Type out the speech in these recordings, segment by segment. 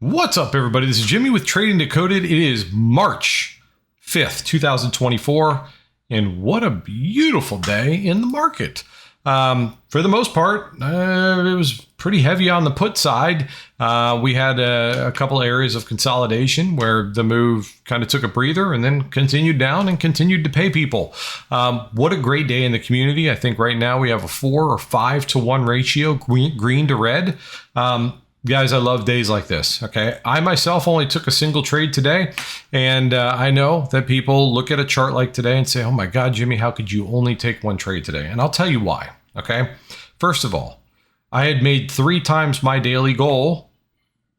What's up, everybody? This is Jimmy with Trading Decoded. It is March 5th, 2024, and what a beautiful day in the market. For the most part, it was pretty heavy on the put side. We had a couple areas of consolidation where the move kind of took a breather and then continued down and continued to pay people. What a great day in the community. I think right now we have a 4 or 5 to 1 ratio, green to red. Guys, I love days like this, okay? I myself only took a single trade today, and I know that people look at a chart like today and say, oh my God, Jimmy, how could you only take one trade today? And I'll tell you why, okay? First of all, I had made 3 times my daily goal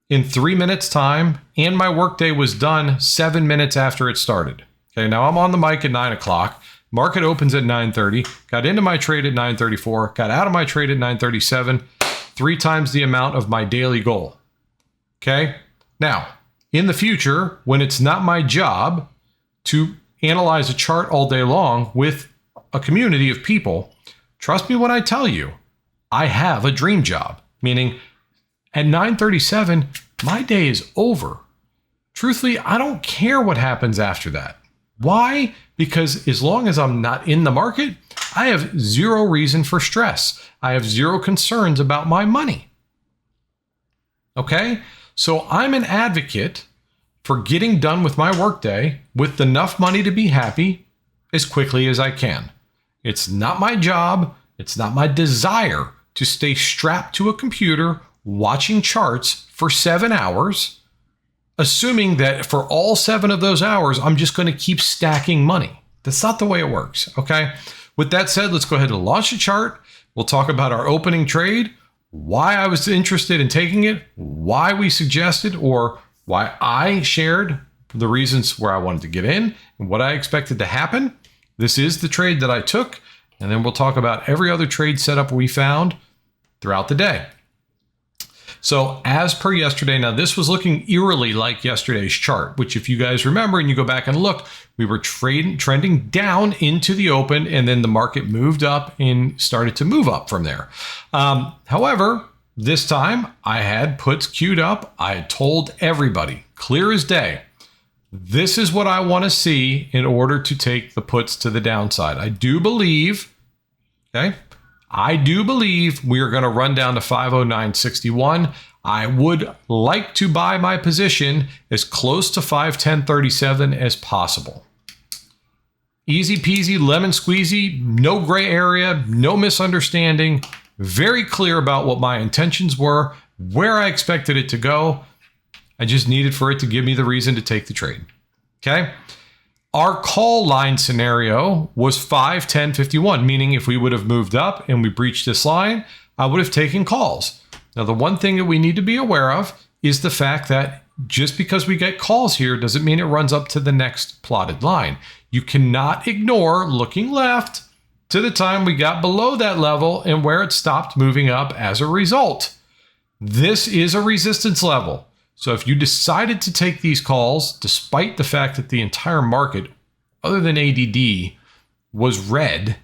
in 3 minutes time, and my workday was done 7 minutes after it started. Okay, now I'm on the mic at 9 o'clock. Market opens at 9:30, got into my trade at 9:34, got out of my trade at 9:37, 3 times the amount of my daily goal. Okay. Now, in the future, when it's not my job to analyze a chart all day long with a community of people, trust me when I tell you, I have a dream job, meaning at 9:37, my day is over. Truthfully, I don't care what happens after that. Why? Because as long as I'm not in the market, I have zero reason for stress. I have zero concerns about my money. Okay? So I'm an advocate for getting done with my workday with enough money to be happy as quickly as I can. It's not my job. It's not my desire to stay strapped to a computer watching charts for 7 hours, assuming that for all 7 of those hours, I'm just going to keep stacking money. That's not the way it works. Okay? With that said, let's go ahead and launch the chart. We'll talk about our opening trade, why I was interested in taking it, why we suggested or why I shared the reasons where I wanted to get in and what I expected to happen. This is the trade that I took, and then we'll talk about every other trade setup we found throughout the day. So as per yesterday, now this was looking eerily like yesterday's chart, which if you guys remember and you go back and look, we were trending down into the open, and then the market moved up and started to move up from there. However, this time I had puts queued up. I had told everybody, clear as day, this is what I want to see in order to take the puts to the downside. I do believe we are going to run down to 509.61. I would like to buy my position as close to 510.37 as possible. Easy peasy, lemon squeezy, no gray area, no misunderstanding. Very clear about what my intentions were, where I expected it to go. I just needed for it to give me the reason to take the trade. Okay? Our call line scenario was 510.51, meaning if we would have moved up and we breached this line, I would have taken calls. Now, the one thing that we need to be aware of is the fact that just because we get calls here doesn't mean it runs up to the next plotted line. You cannot ignore looking left to the time we got below that level and where it stopped moving up as a result. This is a resistance level. So if you decided to take these calls, despite the fact that the entire market, other than ADD, was red,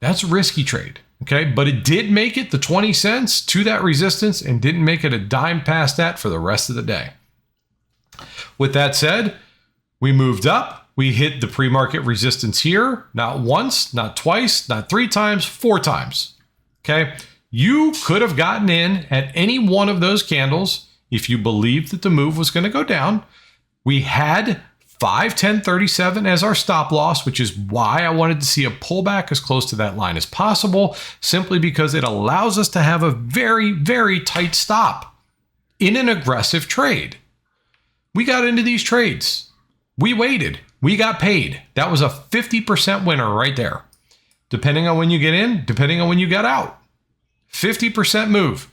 that's a risky trade, okay? But it did make it the 20 cents to that resistance and didn't make it a dime past that for the rest of the day. With that said, we moved up. We hit the pre-market resistance here, not once, not twice, not 3 times, 4 times, okay? You could have gotten in at any one of those candles if you believed that the move was going to go down. We had 510.37 as our stop loss, which is why I wanted to see a pullback as close to that line as possible, simply because it allows us to have a very, very tight stop in an aggressive trade. We got into these trades. We waited. We got paid. That was a 50% winner right there. Depending on when you get in, depending on when you got out. 50% move.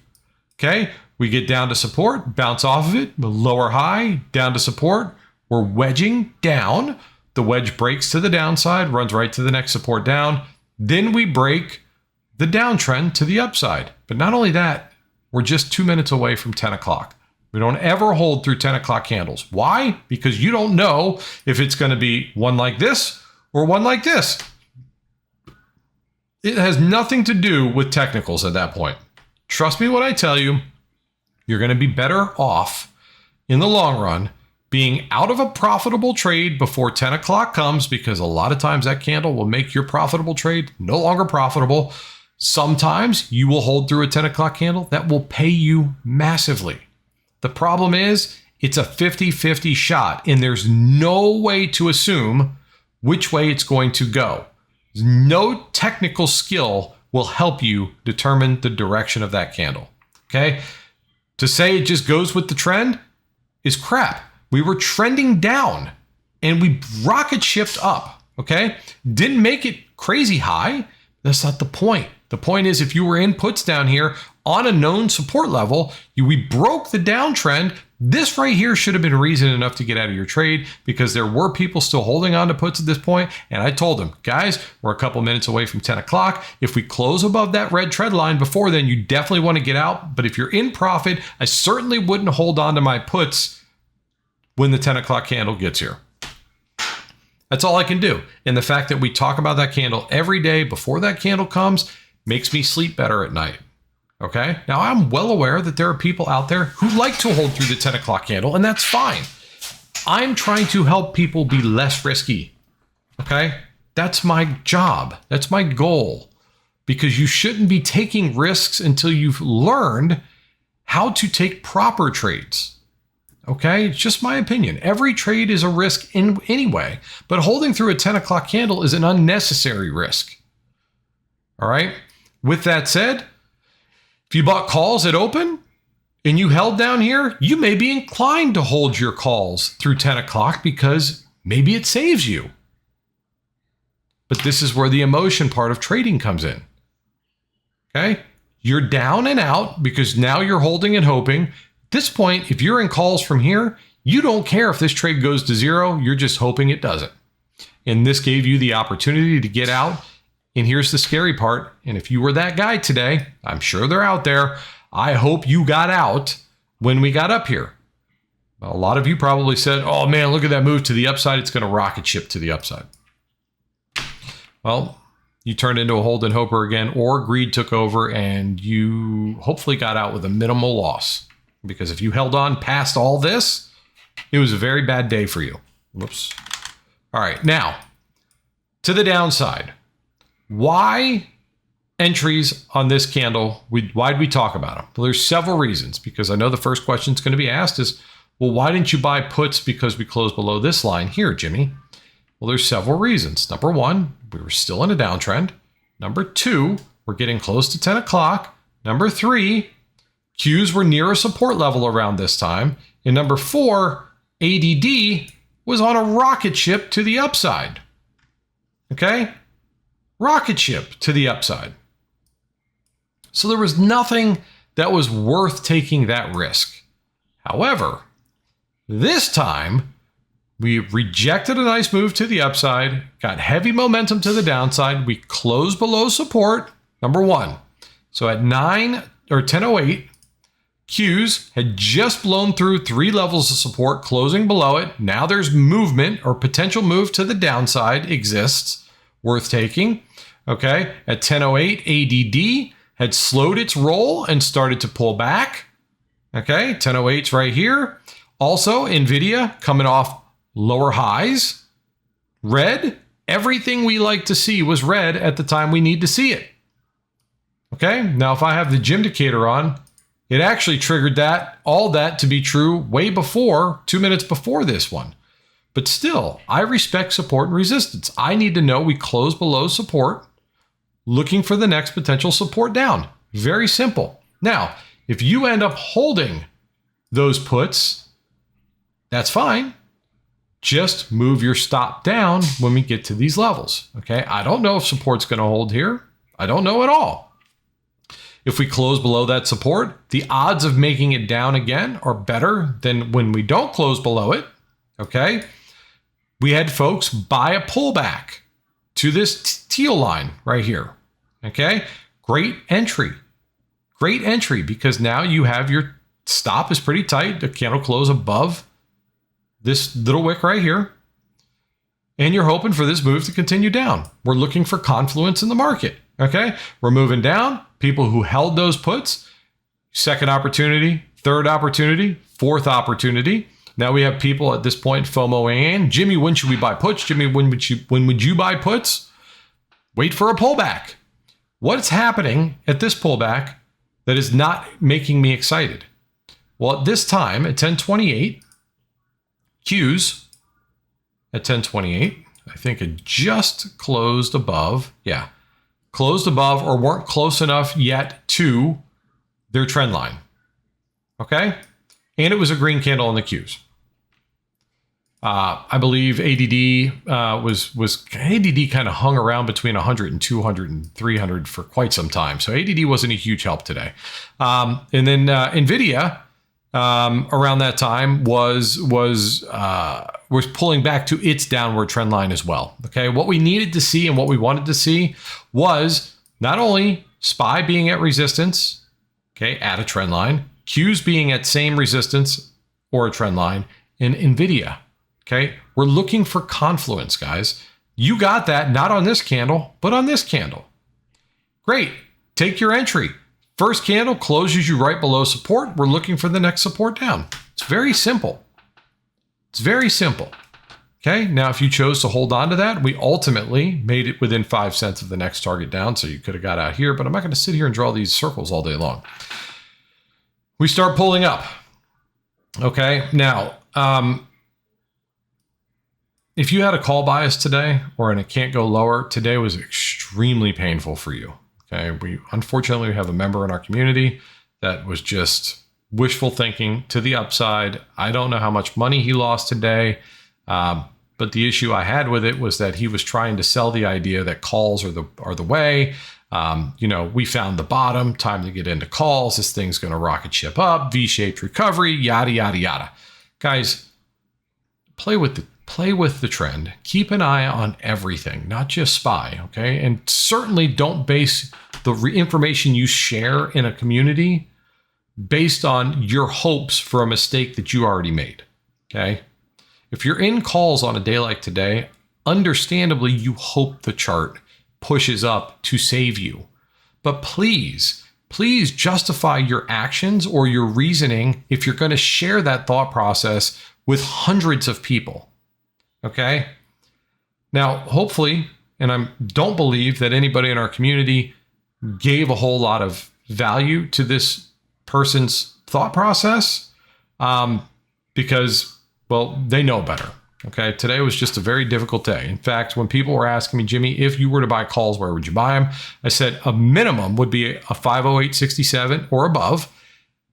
Okay? We get down to support, bounce off of it, lower high, down to support. We're wedging down. The wedge breaks to the downside, runs right to the next support down. Then we break the downtrend to the upside. But not only that, we're just 2 minutes away from 10 o'clock. We don't ever hold through 10 o'clock candles. Why? Because you don't know if it's going to be one like this or one like this. It has nothing to do with technicals at that point. Trust me when I tell you, you're going to be better off in the long run, being out of a profitable trade before 10 o'clock comes, because a lot of times that candle will make your profitable trade no longer profitable. Sometimes you will hold through a 10 o'clock candle that will pay you massively. The problem is it's a 50-50 shot, and there's no way to assume which way it's going to go. No technical skill will help you determine the direction of that candle. Okay? To say it just goes with the trend is crap. We were trending down and we rocket shipped up. Okay? Didn't make it crazy high. That's not the point. The point is, if you were in puts down here on a known support level, we broke the downtrend. This right here should have been reason enough to get out of your trade, because there were people still holding on to puts at this point. And I told them, guys, we're a couple minutes away from 10 o'clock. If we close above that red trend line before then, you definitely want to get out. But if you're in profit, I certainly wouldn't hold on to my puts when the 10 o'clock candle gets here. That's all I can do. And the fact that we talk about that candle every day before that candle comes makes me sleep better at night. Okay? Now, I'm well aware that there are people out there who like to hold through the 10 o'clock candle, and that's fine. I'm trying to help people be less risky. Okay? That's my job. That's my goal. Because you shouldn't be taking risks until you've learned how to take proper trades. Okay? It's just my opinion. Every trade is a risk in any way, but holding through a 10 o'clock candle is an unnecessary risk. All right? With that said, if you bought calls at open and you held down here, you may be inclined to hold your calls through 10 o'clock because maybe it saves you. But this is where the emotion part of trading comes in. Okay? You're down and out because now you're holding and hoping. At this point, if you're in calls from here, you don't care if this trade goes to zero. You're just hoping it doesn't. And this gave you the opportunity to get out. And here's the scary part. And if you were that guy today, I'm sure they're out there. I hope you got out when we got up here. A lot of you probably said, oh man, look at that move to the upside. It's going to rocket ship to the upside. Well, you turned into a hold and hoper again, or greed took over and you hopefully got out with a minimal loss. Because if you held on past all this, it was a very bad day for you. Whoops. All right, now to the downside. Why entries on this candle? Why'd we talk about them? Well, there's several reasons, because I know the first question is going to be asked is, well, why didn't you buy puts because we closed below this line here, Jimmy? Well, there's several reasons. Number one, we were still in a downtrend. Number two, we're getting close to 10 o'clock. Number three, Qs were near a support level around this time. And number four, ADD was on a rocket ship to the upside. Okay? Rocket ship to the upside. So there was nothing that was worth taking that risk. However, this time we rejected a nice move to the upside, got heavy momentum to the downside. We closed below support, number one. So at 10:08, Qs had just blown through 3 levels of support, closing below it. Now there's movement or potential move to the downside exists, worth taking. Okay, at 10:08, ADD had slowed its roll and started to pull back. Okay, 10:08's right here. Also, NVIDIA coming off lower highs. Red, everything we like to see was red at the time we need to see it. Okay, now if I have the Jim indicator on, it actually triggered all that to be true way before, 2 minutes before this one. But still, I respect support and resistance. I need to know we close below support, looking for the next potential support down. Very simple. Now, if you end up holding those puts, that's fine. Just move your stop down when we get to these levels. Okay, I don't know if support's going to hold here. I don't know at all. If we close below that support, the odds of making it down again are better than when we don't close below it. Okay, we had folks buy a pullback to this teal line right here. Okay, great entry. Great entry, because now you have your stop is pretty tight. The candle close above this little wick right here. And you're hoping for this move to continue down. We're looking for confluence in the market. Okay, we're moving down. People who held those puts, second opportunity, Third opportunity, fourth opportunity. Now we have people at this point FOMOing in. Jimmy, when should we buy puts? Jimmy, when would you buy puts? Wait for a pullback. What's happening at this pullback that is not making me excited? Well, at this time, at 10:28, Qs at 10:28, I think it just closed above. Yeah, closed above or weren't close enough yet to their trend line. Okay? And it was a green candle on the Qs. I believe ADD ADD kind of hung around between 100 and 200 and 300 for quite some time. So ADD wasn't a huge help today. And then NVIDIA around that time was pulling back to its downward trend line as well. Okay, what we needed to see and what we wanted to see was not only SPY being at resistance, okay, at a trend line, Qs being at same resistance or a trend line, and NVIDIA. Okay, we're looking for confluence, guys. You got that, not on this candle, but on this candle. Great, take your entry. First candle closes you right below support. We're looking for the next support down. It's very simple. It's very simple. Okay, now if you chose to hold on to that, we ultimately made it within 5 cents of the next target down, so you could have got out here, but I'm not going to sit here and draw these circles all day long. We start pulling up. Okay, now, if you had a call bias today and it can't go lower, today was extremely painful for you. Okay, we unfortunately have a member in our community that was just wishful thinking to the upside. I don't know how much money he lost today, but the issue I had with it was that he was trying to sell the idea that calls are the way. We found the bottom, time to get into calls. This thing's going to rocket ship up, V-shaped recovery, yada yada yada. Guys, play with the trend. Keep an eye on everything, not just SPY, okay? And certainly don't base the information you share in a community based on your hopes for a mistake that you already made, okay? If you're in calls on a day like today, understandably, you hope the chart pushes up to save you. But please justify your actions or your reasoning if you're going to share that thought process with hundreds of people. Okay. Now, hopefully, and I don't believe that anybody in our community gave a whole lot of value to this person's thought process because, well, they know better. Okay. Today was just a very difficult day. In fact, when people were asking me, Jimmy, if you were to buy calls, where would you buy them? I said a minimum would be a 508.67 or above.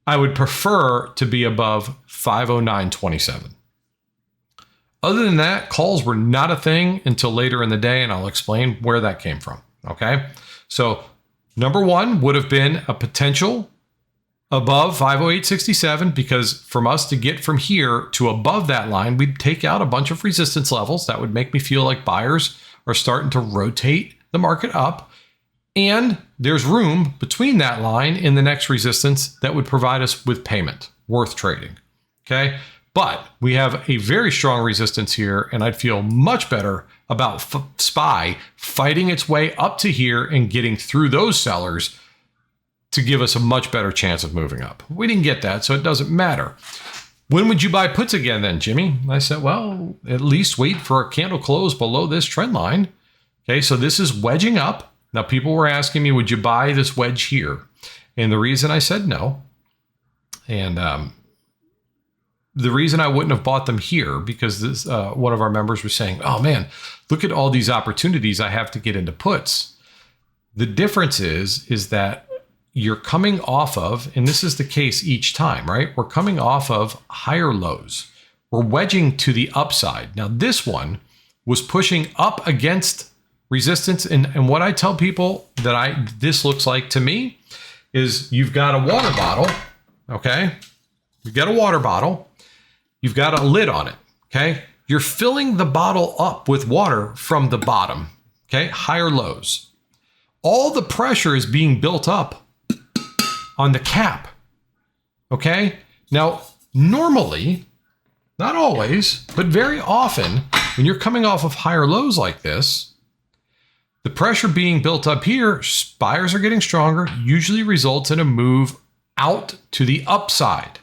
I would prefer to be above 509.27. Other than that, calls were not a thing until later in the day, and I'll explain where that came from, okay? So number one would have been a potential above 508.67 because from us to get from here to above that line, we'd take out a bunch of resistance levels. That would make me feel like buyers are starting to rotate the market up, and there's room between that line and the next resistance that would provide us with payment worth trading, okay? But we have a very strong resistance here, and I'd feel much better about SPY fighting its way up to here and getting through those sellers to give us a much better chance of moving up. We didn't get that, so it doesn't matter. When would you buy puts again then, Jimmy? I said, well, at least wait for a candle close below this trend line. Okay, so this is wedging up. Now, people were asking me, would you buy this wedge here? And the reason I said no, and the reason I wouldn't have bought them here, because this one of our members was saying, oh man, look at all these opportunities I have to get into puts. The difference is that you're coming off of, and this is the case each time, right? We're coming off of higher lows. We're wedging to the upside. Now this one was pushing up against resistance. And what I tell people that this looks like to me is you've got a water bottle, okay? You've got a water bottle. You've got a lid on it, okay? You're filling the bottle up with water from the bottom, okay? Higher lows. All the pressure is being built up on the cap, okay? Now, normally, not always, but very often, when you're coming off of higher lows like this, the pressure being built up here, buyers are getting stronger, usually results in a move out to the upside.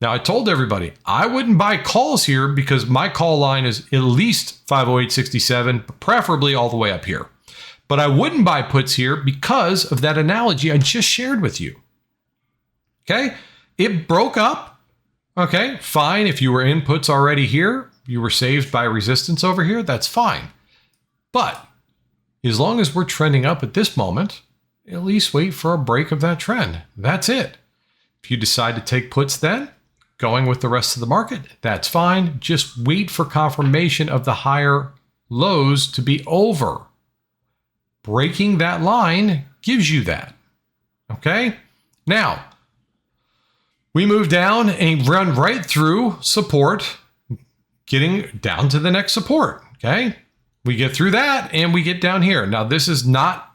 Now, I told everybody I wouldn't buy calls here because my call line is at least 508.67, but preferably all the way up here. But I wouldn't buy puts here because of that analogy I just shared with you. Okay? It broke up. Okay, fine. If you were in puts already here, you were saved by resistance over here, that's fine. But as long as we're trending up at this moment, at least wait for a break of that trend. That's it. If you decide to take puts then, going with the rest of the market, that's fine. Just wait for confirmation of the higher lows to be over. Breaking that line gives you that. Okay? Now, we move down and run right through support, getting down to the next support. Okay? We get through that and we get down here. Now, this is not,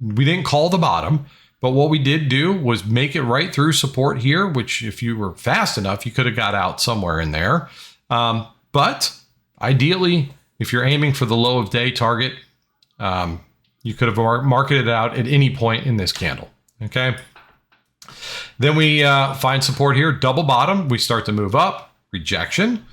we didn't call the bottom, but what we did do was make it right through support here, which if you were fast enough, you could have got out somewhere in there. But ideally, if you're aiming for the low of day target, you could have marketed it out at any point in this candle. Okay. Then we find support here, double bottom. We start to move up, rejection,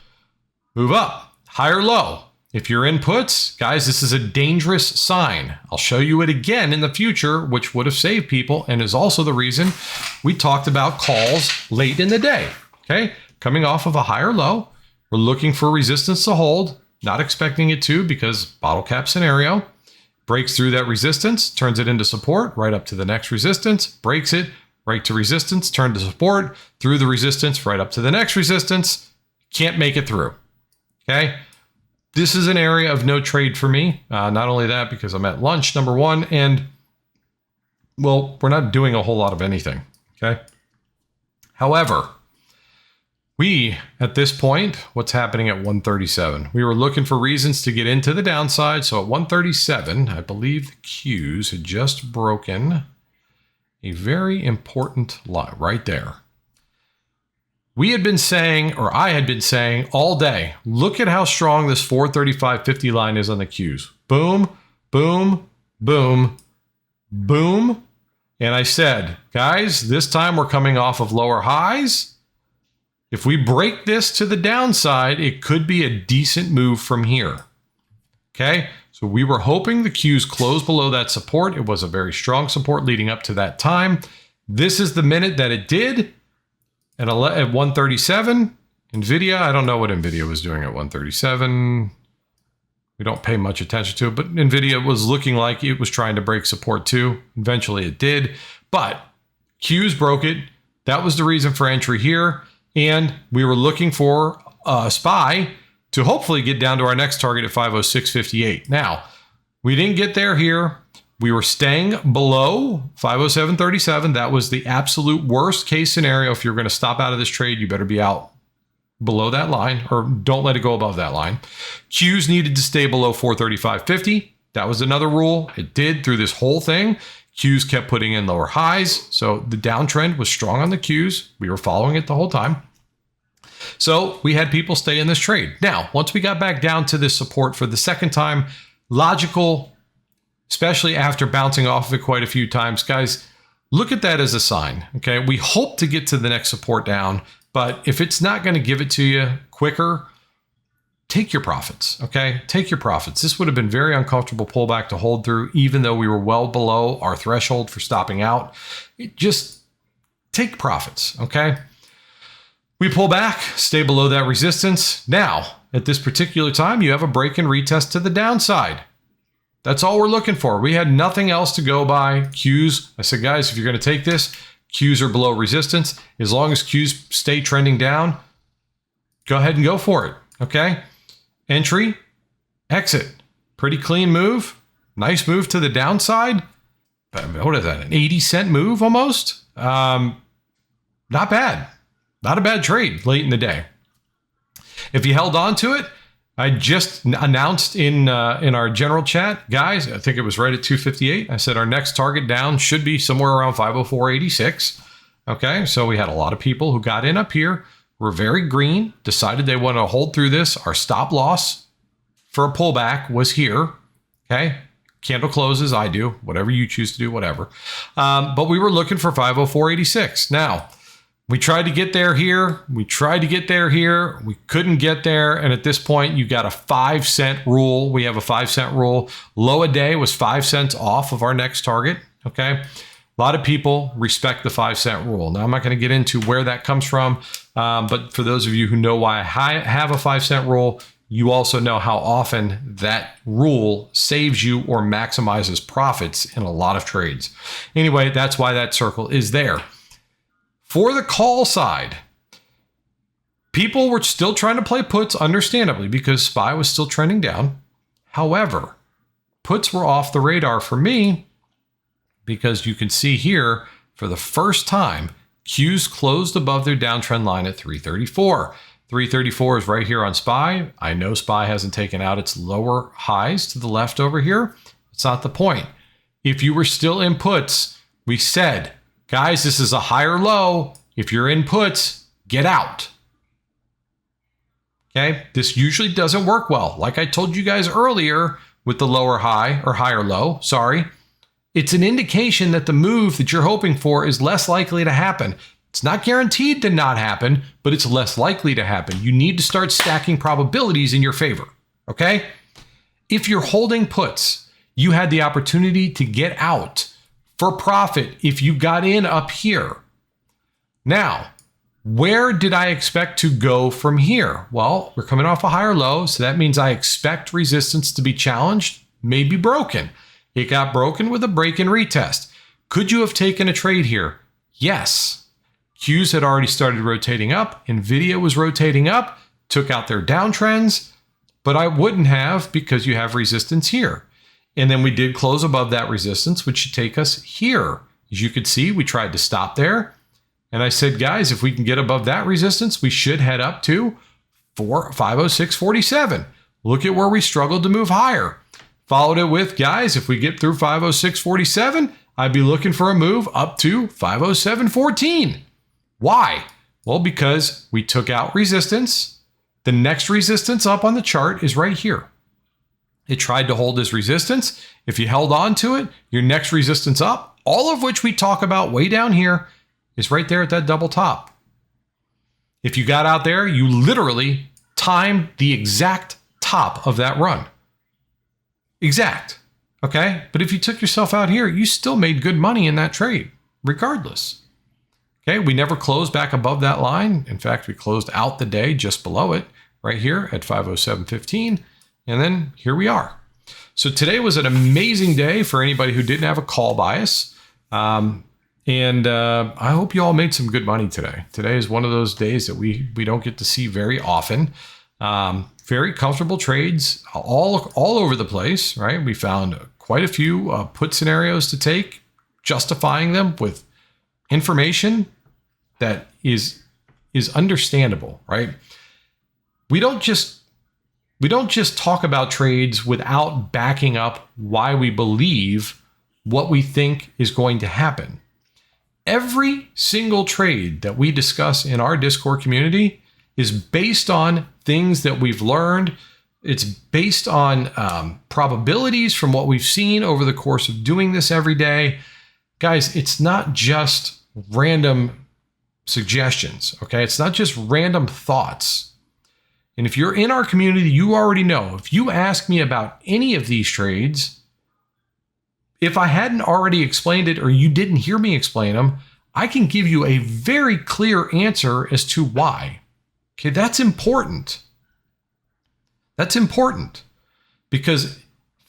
move up, higher low. If you're in puts, guys, this is a dangerous sign. I'll show you it again in the future, which would have saved people and is also the reason we talked about calls late in the day. Okay, coming off of a higher low, we're looking for resistance to hold, not expecting it to because bottle cap scenario. Breaks through that resistance, turns it into support, right up to the next resistance, breaks it, right to resistance, turn to support, through the resistance, right up to the next resistance. Can't make it through. Okay. This is an area of no trade for me. Not only that, because I'm at lunch, number one, and well, we're not doing a whole lot of anything. Okay. However, we, at this point, what's happening at 137? We were looking for reasons to get into the downside. So at 137, I believe the Qs had just broken a very important line right there. We had been saying, or I had been saying all day, look at how strong this 435.50 line is on the Qs. Boom, boom, boom, boom. And I said, guys, this time we're coming off of lower highs. If we break this to the downside, it could be a decent move from here. Okay, so we were hoping the Qs close below that support. It was a very strong support leading up to that time. This is the minute that it did. At 137, NVIDIA, I don't know what NVIDIA was doing at 137. We don't pay much attention to it, but NVIDIA was looking like it was trying to break support too. Eventually it did, but Qs broke it. That was the reason for entry here. And we were looking for a SPY to hopefully get down to our next target at 506.58. Now, we didn't get there here. We were staying below 507.37. That was the absolute worst case scenario. If you're going to stop out of this trade, you better be out below that line or don't let it go above that line. Qs needed to stay below 435.50. That was another rule. It did through this whole thing. Qs kept putting in lower highs. So the downtrend was strong on the Qs. We were following it the whole time. So we had people stay in this trade. Now, once we got back down to this support for the second time, logical, especially after bouncing off of it quite a few times, guys, look at that as a sign. Okay. We hope to get to the next support down, but if it's not going to give it to you quicker, take your profits. Okay. Take your profits. This would have been very uncomfortable pullback to hold through, even though we were well below our threshold for stopping out. Just take profits. Okay. We pull back, stay below that resistance. Now, at this particular time, you have a break and retest to the downside. That's all we're looking for. We had nothing else to go by. Qs, I said, guys, if you're going to take this, Qs are below resistance. As long as Qs stay trending down, go ahead and go for it. Okay. Entry, exit. Pretty clean move. Nice move to the downside. What is that? An 80-cent move almost? Not bad. Not a bad trade late in the day. If you held on to it, I just announced in our general chat, guys, I think it was right at 258. I said our next target down should be somewhere around 504.86. Okay, so we had a lot of people who got in up here, were very green, decided they want to hold through this. Our stop loss for a pullback was here. Okay, candle closes, I do, whatever you choose to do, whatever. But we were looking for 504.86. Now, We tried to get there here. We tried to get there here. We couldn't get there. And at this point, you got a 5-cent rule. We have a 5-cent rule. Low a day was 5 cents off of our next target. Okay. A lot of people respect the 5-cent rule. Now, I'm not going to get into where that comes from. But for those of you who know why I have a 5-cent rule, you also know how often that rule saves you or maximizes profits in a lot of trades. Anyway, that's why that circle is there. For the call side, people were still trying to play puts, understandably, because SPY was still trending down. However, puts were off the radar for me because you can see here, for the first time, Qs closed above their downtrend line at 334. 334 is right here on SPY. I know SPY hasn't taken out its lower highs to the left over here. It's not the point. If you were still in puts, we said, guys, this is a higher low. If you're in puts, get out. Okay, this usually doesn't work well. Like I told you guys earlier with the lower high or higher low, sorry. It's an indication that the move that you're hoping for is less likely to happen. It's not guaranteed to not happen, but it's less likely to happen. You need to start stacking probabilities in your favor, okay? If you're holding puts, you had the opportunity to get out for profit if you got in up here. Now, where did I expect to go from here? Well, we're coming off a higher low, so that means I expect resistance to be challenged, maybe broken. It got broken with a break and retest. Could you have taken a trade here? Yes. Qs had already started rotating up. Nvidia was rotating up, took out their downtrends, but I wouldn't have because you have resistance here. And then we did close above that resistance, which should take us here. As you could see, we tried to stop there. And I said, guys, if we can get above that resistance, we should head up to 506.47. Look at where we struggled to move higher. Followed it with, guys, if we get through 506.47, I'd be looking for a move up to 507.14. Why? Well, because we took out resistance. The next resistance up on the chart is right here. It tried to hold this resistance. If you held on to it, your next resistance up, all of which we talk about way down here, is right there at that double top. If you got out there, you literally timed the exact top of that run. Exact. Okay. But if you took yourself out here, you still made good money in that trade, regardless. Okay. We never closed back above that line. In fact, we closed out the day just below it right here at 507.15. And then here we are. So today was an amazing day for anybody who didn't have a call bias. And I hope you all made some good money today. Today is one of those days that we don't get to see very often. Very comfortable trades all over the place, right? We found quite a few put scenarios to take, justifying them with information that is understandable, right? We don't just talk about trades without backing up why we believe what we think is going to happen. Every single trade that we discuss in our Discord community is based on things that we've learned. It's based on probabilities from what we've seen over the course of doing this every day. Guys, it's not just random suggestions, okay? It's not just random thoughts. And if you're in our community, you already know. If you ask me about any of these trades, if I hadn't already explained it or you didn't hear me explain them, I can give you a very clear answer as to why. Okay, that's important. That's important because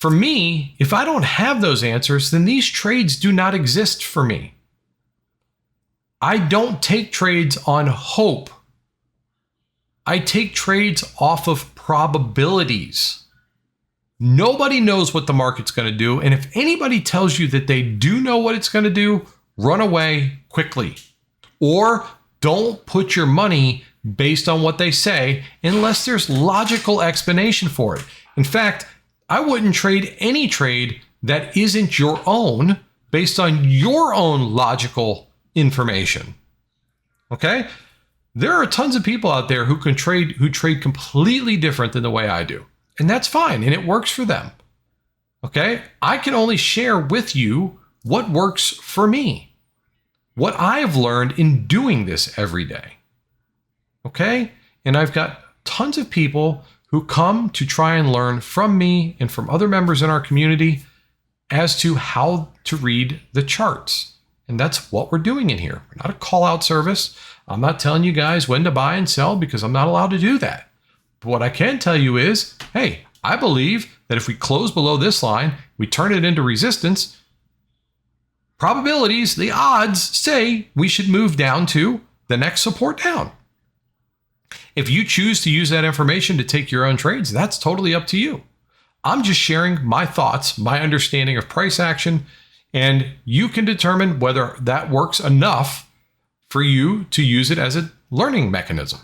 for me, if I don't have those answers, then these trades do not exist for me. I don't take trades on hope. I take trades off of probabilities. Nobody knows what the market's going to do. And if anybody tells you that they do know what it's going to do, run away quickly. Or don't put your money based on what they say unless there's logical explanation for it. In fact, I wouldn't trade any trade that isn't your own based on your own logical information. Okay? There are tons of people out there who trade completely different than the way I do. And that's fine. And it works for them. Okay? I can only share with you what works for me. what I've learned in doing this every day. Okay? And I've got tons of people who come to try and learn from me and from other members in our community as to how to read the charts. And that's what we're doing in here. We're not a call out service. I'm not telling you guys when to buy and sell because I'm not allowed to do that. But what I can tell you is, hey, I believe that if we close below this line, we turn it into resistance, probabilities, the odds say we should move down to the next support down. If you choose to use that information to take your own trades, that's totally up to you. I'm just sharing my thoughts, my understanding of price action, and you can determine whether that works enough for you to use it as a learning mechanism.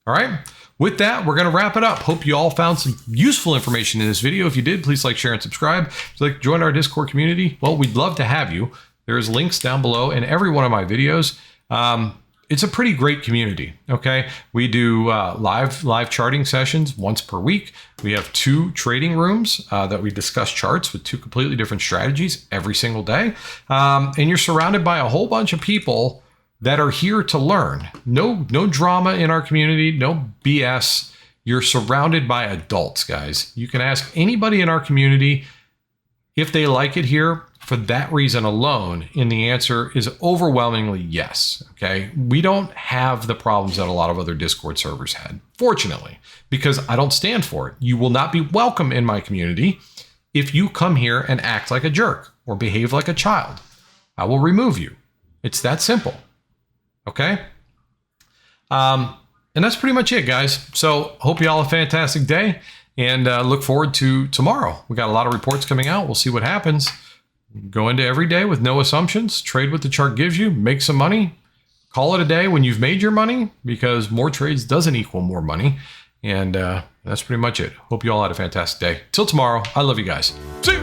All right. With that, we're going to wrap it up. Hope you all found some useful information in this video. If you did, please like, share, and subscribe. If you'd like to join our Discord community, well, we'd love to have you. There's links down below in every one of my videos. It's a pretty great community. Okay. We do live charting sessions once per week. We have 2 trading rooms that we discuss charts with 2 completely different strategies every single day. And you're surrounded by a whole bunch of people that are here to learn. No drama in our community, no BS. You're surrounded by adults, guys. You can ask anybody in our community if they like it here for that reason alone, and the answer is overwhelmingly yes. Okay, we don't have the problems that a lot of other Discord servers had, fortunately, because I don't stand for it. You will not be welcome in my community if you come here and act like a jerk or behave like a child. I will remove you. It's that simple. Okay. And that's pretty much it, guys. So hope you all have a fantastic day and look forward to tomorrow. We got a lot of reports coming out. We'll see what happens. Go into every day with no assumptions, trade what the chart gives you, make some money, call it a day when you've made your money, because more trades doesn't equal more money. And that's pretty much it. Hope you all had a fantastic day. Till tomorrow. I love you guys. See ya.